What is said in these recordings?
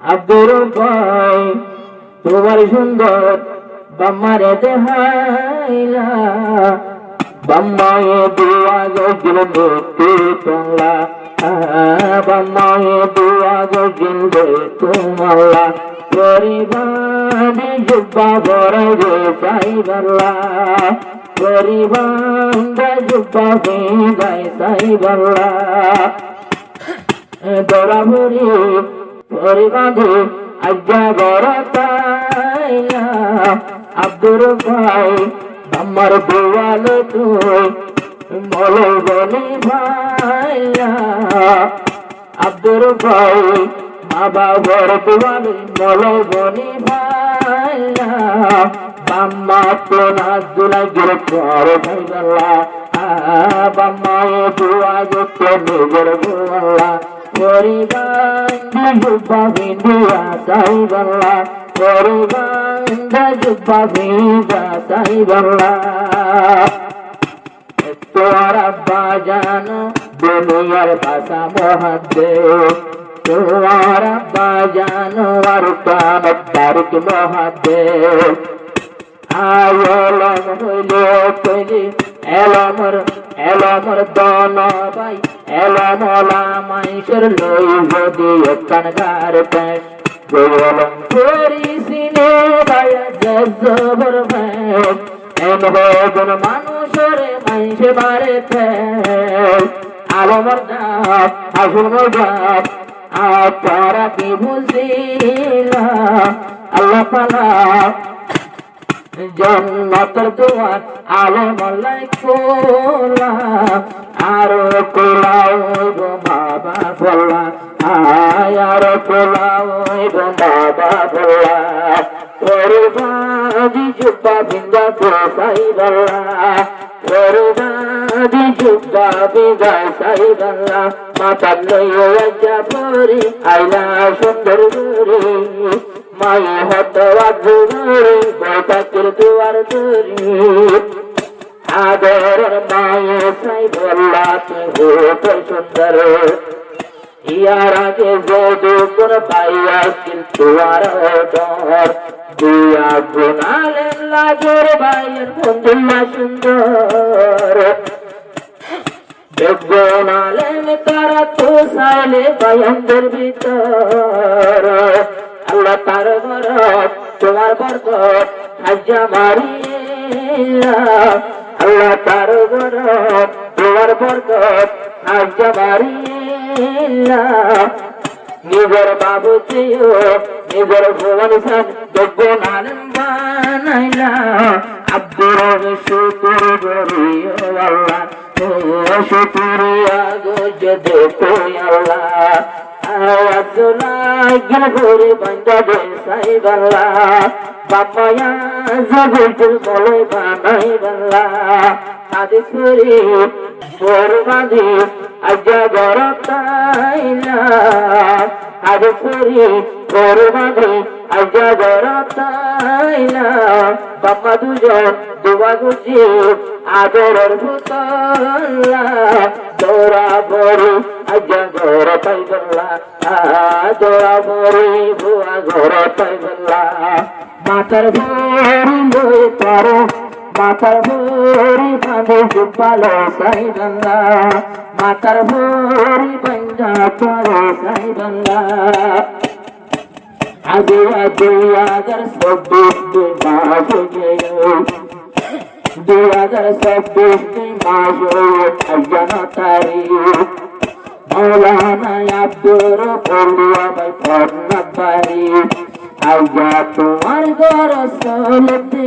আব্দুর ভাই তোমার সুন্দর বাম্মারে দেহাইলা বাম্মায়ে দুয়া গজিল মৃত্যু তোমলা বাম্মায়ে দুয়া গজিল তোমলা পরিবারে জুব্বা বড় রে সাইবাল্লা পরিবারে জুব্বা গাই সাইবাল্লা দরাবরি পরিবারে আজ্ঞা বড় তাইলা আব্দুর ভাই আমার দুয়ালে তুই মলে বলি ভাইয়া আব্দুর ভাই মা বাবার দুয়ালে মলে বলি ভাইয়া বাম্মা তোনা দুলাই গিরে পর ভাইগাল্লা বাম্মায়ে দুয়া গেছে নিজের গোয়াল্লা পরিবার জুব্বা বিন্দুয়া সাইবাল্লা পরিবার জুব্বা বিন্দা সাইবাল্লা তোর আব্বা জানো দুনিয়ার ভাষা মহাদে তোর আব্বা জানো আর কামত তারিক মহাদে আয়লম হইলে কইলি এলমর দন ভাই এলমলা মাইসের লই যদি কানগার পেশ গোলম করিসিনে ভাই জবর ভাই এমন মানুষের মাইসে মারে ফেল আলমর জাপ আসল মজাব আপনারা কি বুঝিলা আল্লাহ তাআলা জন্নতের দুয়ার আলেম আলাইকুলা আরো কোলাও গো বাবা বল্লা আরো কোলাও গো বাবা বল্লা পরিবাদি জুব্বা বিন্দা সাই বল্লা পরিবাদি জুব্বা বিন্দা সাই বল্লা মাতার লইয়া যাবরি আইলা সুন্দর গরি মায়ে হত আজুরি বৈতাকির দুয়ার ধরি আদর মায়ে সাই বল্লা তুই হত সুন্দর ইয়ার আগে যে দুপুর পাইয়া কিন্তু আর ডর দুয়া গুনালেন লাগের বাইয়ের বন্ধুল্লা সুন্দর গুনালেন তারা তো সাইলে বায়ানদের ভিতর আল্লাহ তার বরকত তোমার বরকত হাজ্জা মারিয়া আল্লাহ তার বরকত তোমার বরকত হাজ্জা মারিয়া নিজের বাবু চেয়েও নিজের ভুবন সান যোগ্য নালেন বানাইলা আব্দুর শুকুর করিও আল্লাহ শুকুরিয়া গোজে দেখো আল্লাহ আব্দুল্লাহ গিলপুরি বন্দা দে সাইবাল্লা বাম্মায়া জগতুল বলে বানাই বাল্লা আদিসুরি বরবাদি আজ্ঞা গরতাইলা আদিসুরি বরবাদি আজ্ঞা গরতাইলা বাম্মা দুজন দুয়া গুজি আদরের ভুতল্লা দৌড়া বড়ি আজ্ঞা গরতাইলা দৌড়া বড়ি ভুয়া গরতাইলা মাতার ভরি লই পারো মাতার ভরি বাঁধে জুব্বালো সাইবাল্লা মাতার ভরি বন্ধা পারো সাইবাল্লা আগে 2026 মাস গেল 2026 মাস আজ্ঞানা তারিখ মৌলানা আব্দুর পড়ুয়া ভাই ফরনাবাড়ি আজ্ঞা তোমার ঘর চলতে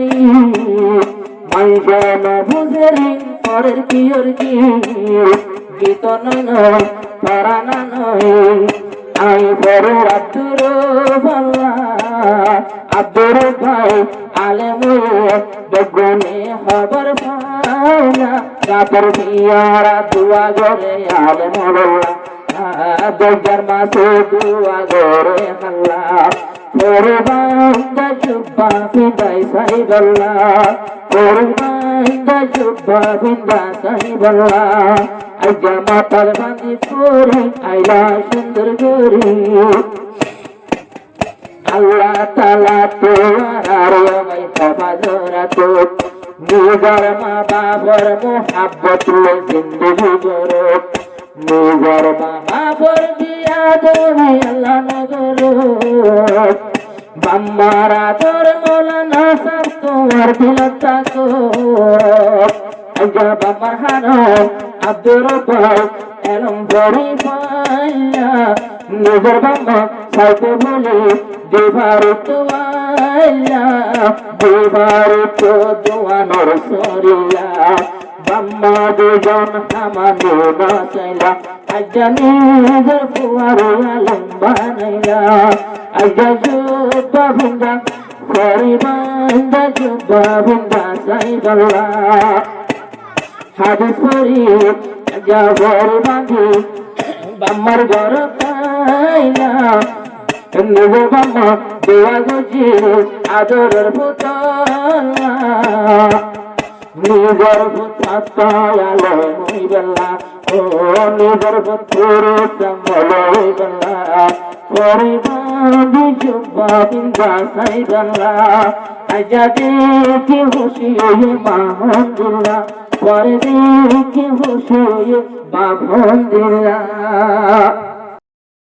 মাইজান বুঝেরি পরের কিয়র কি গীত নয় তারানা নয় আই বড় আব্দুর বাল্লা আব্দুর ভাই আলেম বেগুনে খবর পাওনা কাপর বিয়ারা দুয়া গরে আলেম বল্লা দরজার মাসে দুয়া গরে হাল্লা পরবান্দা জুব্বা বিদায় সাইবাল্লা পরবান্দা জুব্বা বিন্দা সাইবাল্লা আজ্ঞা মাতার বাঁধি পরে আইলা সুন্দর গরি আল্লাহ তাআলা তোমার আর আমায় হেফাজত নিজের মা বাবার মোহাব্বত লে জিন্দগি গড়ো নিজের মা বাবার দিয়া দেবে আল্লাহ নগরো বাম্মার আদর মৌলানা সব তোমার দিল থাকো আজা বাম্মার হানো আব্দুর রব্বাই এলম বড়ি পাইয়া নিজের বাম্মা সাইতে বলে দেবার তোয়াইয়া দেবার তো দোয়ানোর সরিয়া বাম্মা দুজন হামানো না চাইলা আজা নিজের ফুয়ার আলম বানাইলা আজা জুব্বা ভিন্দা ফরি বান্দা জুব্বা ভিন্দা সাইদুল্লাহ হাদিস পড়ি আজা ফরি বাঁধি বাম্মার ঘর পাইলা নিজের বাম্মা দোয়া গুজি আদরের পুতলা নিজের পুতায়ালো হইবেলা ও নিজের পুত্রে সম্বল হইবেলা পরিবাদি জুব্বা বিন্দা সাইবেলা আজা দেখি খুশি হয়ে মাহমদুল্লাহ পরে দেখি খুশি হয়ে বাবন্দিল্লাহ